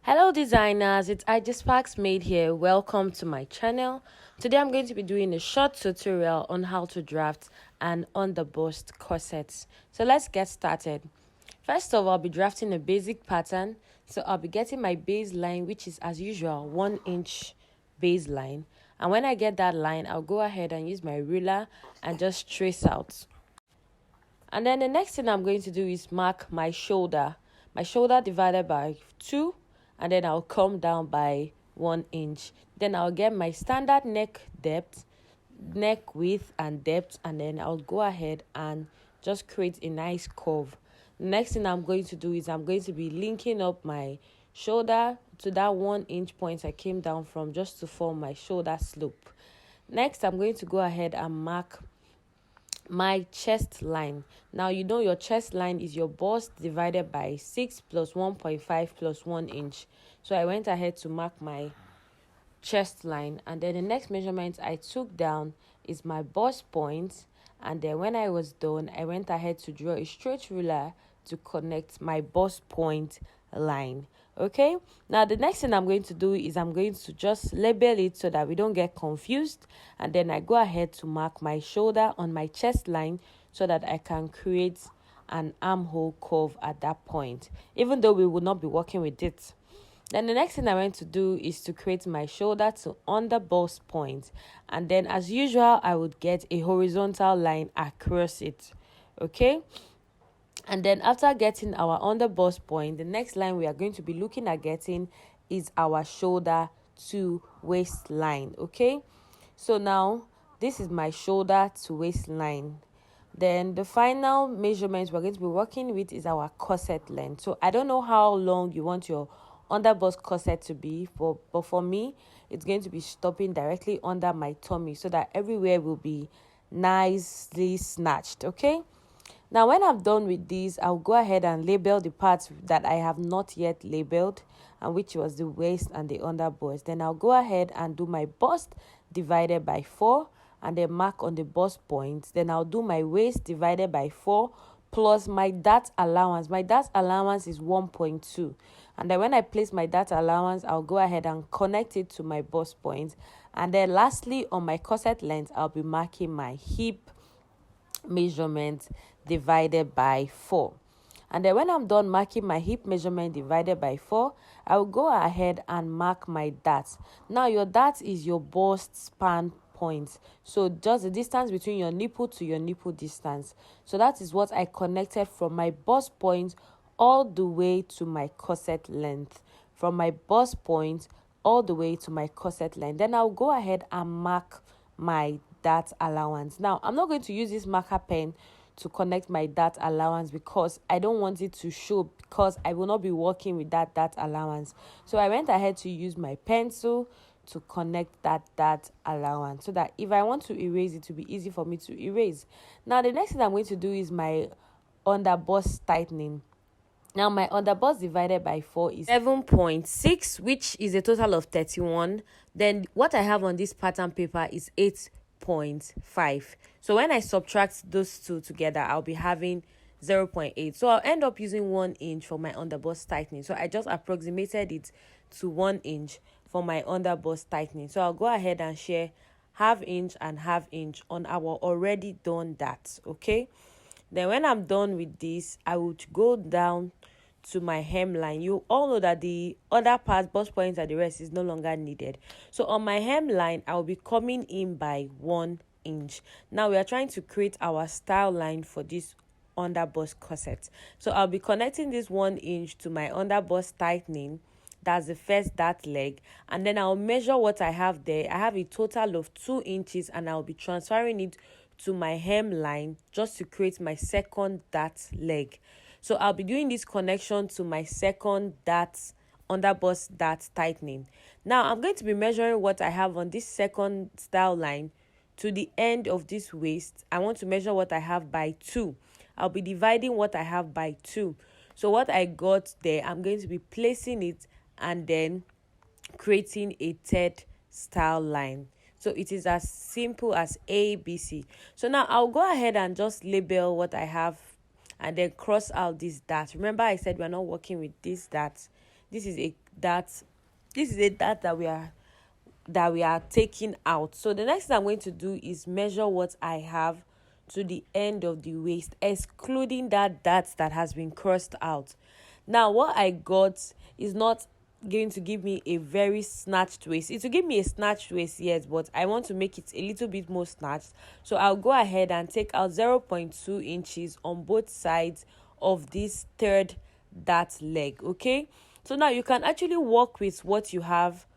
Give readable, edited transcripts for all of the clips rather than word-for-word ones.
Hello designers, it's Sparks Made here. Welcome to my channel. Today I'm going to be doing a short tutorial on how to draft an underbust corset. So let's get started. First of all, I'll be drafting a basic pattern. So I'll be getting my baseline, which is as usual 1-inch baseline. And when I get that line, I'll go ahead and use my ruler and just trace out. And then the next thing I'm going to do is mark my shoulder divided by 2, and then I'll come down by 1 inch. Then I'll get my standard neck depth, neck width and depth, and then I'll go ahead and just create a nice curve. The next thing I'm going to do is I'm going to be linking up my shoulder to that 1 inch point I came down from, just to form my shoulder slope. Next, I'm going to go ahead and mark my chest line. Now you know your chest line is your bust divided by 6 plus 1.5 plus 1 inch. So I went ahead to mark my chest line, and then the next measurement I took down is my bust point, and then when I was done, I went ahead to draw a straight ruler to connect my bust point line. Okay, now the next thing I'm going to do is I'm going to just label it so that we don't get confused, and then I go ahead to mark my shoulder on my chest line so that I can create an armhole curve at that point, even though we will not be working with it. Then the next thing I want to do is to create my shoulder to underbust point, and then as usual I would get a horizontal line across it. Okay, and then after getting our underbust point, the next line we are going to be looking at getting is our shoulder to waistline. Okay, so now this is my shoulder to waistline. Then the final measurement we're going to be working with is our corset length. So I don't know how long you want your underbust corset to be, but for me it's going to be stopping directly under my tummy so that everywhere will be nicely snatched. Okay, now when I'm done with this, I'll go ahead and label the parts that I have not yet labeled, and which was the waist and the underbust. Then I'll go ahead and do my bust divided by 4 and then mark on the bust point. Then I'll do my waist divided by 4 plus my dart allowance. My dart allowance is 1.2, and then when I place my dart allowance, I'll go ahead and connect it to my bust point. And then lastly, on my corset length, I'll be marking my hip measurement divided by 4. And then when I'm done marking my hip measurement divided by 4, I will go ahead and mark my dart. Now your dart is your bust span point, so just the distance between your nipple to your nipple distance. So that is what I connected from my bust point all the way to my corset length, from my bust point all the way to my corset length. Then I'll go ahead and mark my dart allowance. Now I'm not going to use this marker pen to connect my dart allowance because I don't want it to show, because I will not be working with that dart allowance. So I went ahead to use my pencil to connect that dart allowance so that if I want to erase it will be easy for me to erase. Now the next thing I'm going to do is my underbust tightening. Now my underbust divided by 4 is 7.6, which is a total of 31. Then what I have on this pattern paper is 8.5. So when I subtract those two together, I'll be having 0.8. So I'll end up using 1 inch for my underbust tightening. So I just approximated it to 1 inch for my underbust tightening. So I'll go ahead and share ½ inch and ½ inch on our already done that. Okay, then when I'm done with this, I would go down to my hemline. You all know that the other parts, bust points and the rest, is no longer needed. So on my hemline, I'll be coming in by 1 inch. Now we are trying to create our style line for this underbust corset. So I'll be connecting this 1 inch to my underbust tightening. That's the first dart leg, and then I'll measure what I have there. I have a total of 2 inches, and I'll be transferring it to my hemline just to create my second dart leg. So I'll be doing this connection to my second dart underbust dart tightening. Now I'm going to be measuring what I have on this second style line to the end of this waist. I want to measure what I have by 2. I'll be dividing what I have by 2. So what I got there, I'm going to be placing it and then creating a third style line. So it is as simple as ABC. So now I'll go ahead and just label what I have and then cross out this dart. Remember I said we're not working with this dart. this is a dart. This is a dart that we are taking out. So the next thing I'm going to do is measure what I have to the end of the waist, excluding that dart that has been crossed out. Now what I got is not going to give me a very snatched waist. It will give me a snatched waist, yes, but I want to make it a little bit more snatched. So I'll go ahead and take out 0.2 inches on both sides of this third dart leg. Okay, so now you can actually work with what you have.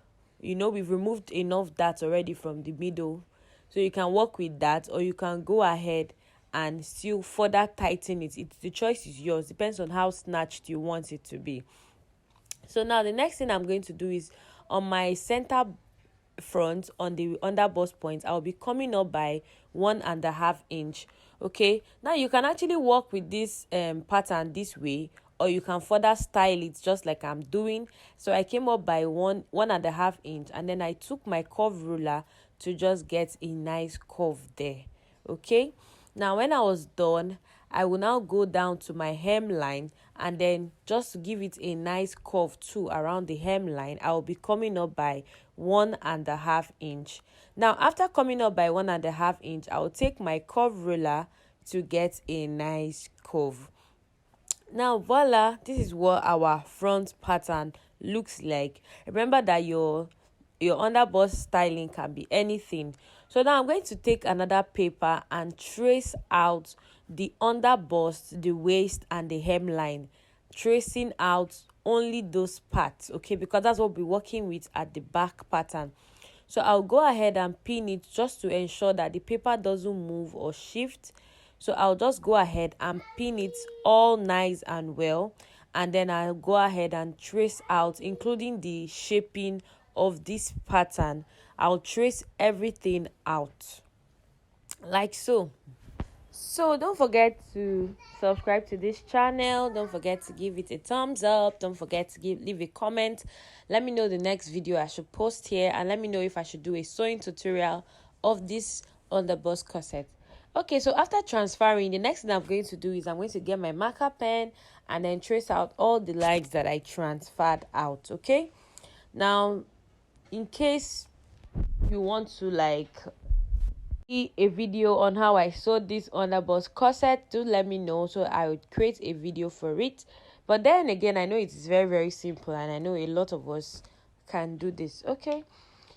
We've removed enough dart already from the middle, so you can work with that, or you can go ahead and still further tighten it. The choice is yours, depends on how snatched you want it to be. So now the next thing I'm going to do is on my center front, on the underbust point, I'll be coming up by 1.5 inch. Okay, now you can actually work with this pattern this way, or you can further style it just like I'm doing. So I came up by 1.5 inch, and then I took my curve ruler to just get a nice curve there. Okay, now when I was done, I will now go down to my hemline, and then just to give it a nice curve too around the hemline, I will be coming up by 1.5 inch. Now after coming up by 1.5 inch, I will take my curve ruler to get a nice curve. Now voila, this is what our front pattern looks like. Remember that your underbust styling can be anything. So now I'm going to take another paper and trace out the underbust, the waist, and the hemline, tracing out only those parts, okay, because that's what we're working with at the back pattern. So I'll go ahead and pin it just to ensure that the paper doesn't move or shift. So I'll just go ahead and pin it all nice and well, and then I'll go ahead and trace out, including the shaping of this pattern. I'll trace everything out like so. So don't forget to subscribe to this channel. Don't forget to give it a thumbs up. Don't forget to leave a comment. Let me know the next video I should post here, and let me know if I should do a sewing tutorial of this underbust corset. Okay, so after transferring, the next thing I'm going to do is I'm going to get my marker pen and then trace out all the lines that I transferred out. Okay, now in case you want to see a video on how I sewed this underbust corset, do let me know, so I would create a video for it. But then again, I know it is very, very simple, and I know a lot of us can do this. Okay,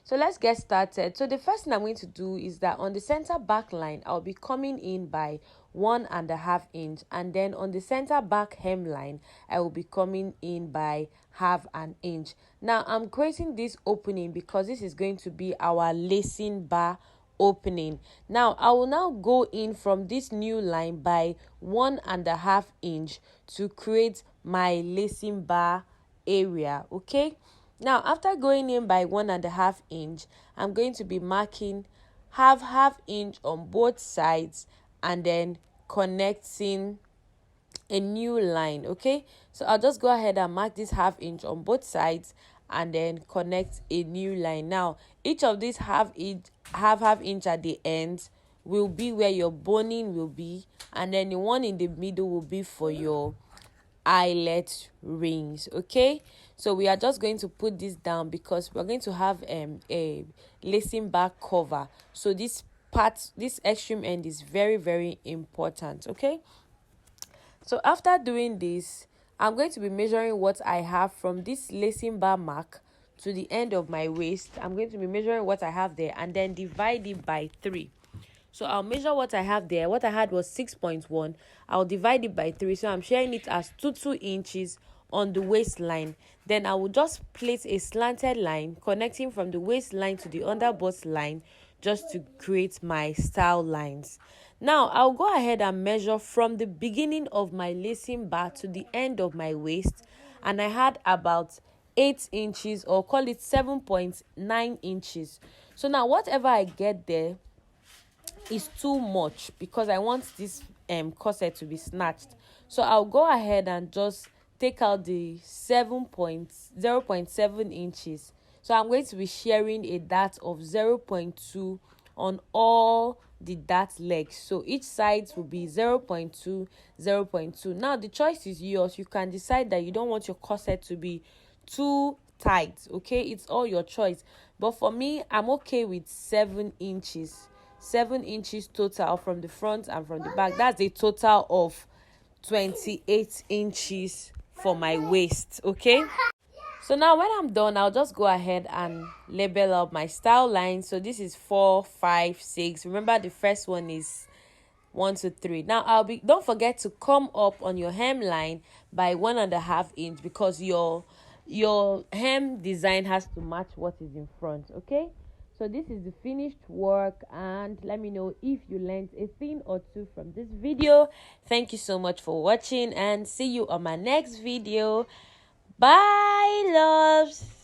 so let's get started. So the first thing I'm going to do is that on the center back line, I'll be coming in by 1.5 inch, and then on the center back hemline, I will be coming in by 0.5 inch. Now I'm creating this opening because this is going to be our lacing bar opening. Now I will now go in from this new line by 1.5 inch to create my lacing bar area. Okay, now after going in by 1.5 inch, I'm going to be marking half inch on both sides, and then connecting a new line. Okay, so I'll just go ahead and mark this 0.5 inch on both sides and then connect a new line. Now each of these half inch at the end will be where your boning will be, and then the one in the middle will be for your eyelet rings. Okay, so we are just going to put this down because we're going to have a lacing back cover. So this extreme end is very, very important. Okay, so after doing this, I'm going to be measuring what I have from this lacing bar mark to the end of my waist. I'm going to be measuring what I have there and then divide it by 3. So I'll measure what I have there. What I had was 6.1. I'll divide it by 3. So I'm sharing it as 2 inches on the waistline. Then I will just place a slanted line connecting from the waistline to the underbust line, just to create my style lines. Now I'll go ahead and measure from the beginning of my lacing bar to the end of my waist, and I had about 8 inches, or call it 7.9 inches. So now whatever I get there is too much because I want this corset to be snatched. So I'll go ahead and just take out the 0.7 inches. So I'm going to be sharing a dart of 0.2 on all the dart legs. So each side will be 0.2, 0.2. Now the choice is yours. You can decide that you don't want your corset to be too tight. Okay, it's all your choice, but for me, I'm okay with 7 inches. 7 inches total from the front and from the back. That's a total of 28 inches for my waist. Okay, so now when I'm done, I'll just go ahead and label up my style line. So this is 4, 5, 6. Remember, the first one is 1 to 3. Now don't forget to come up on your hemline by 1.5 inch, because your hem design has to match what is in front. Okay, so this is the finished work, and let me know if you learned a thing or two from this video. Thank you so much for watching, and see you on my next video. Bye, loves.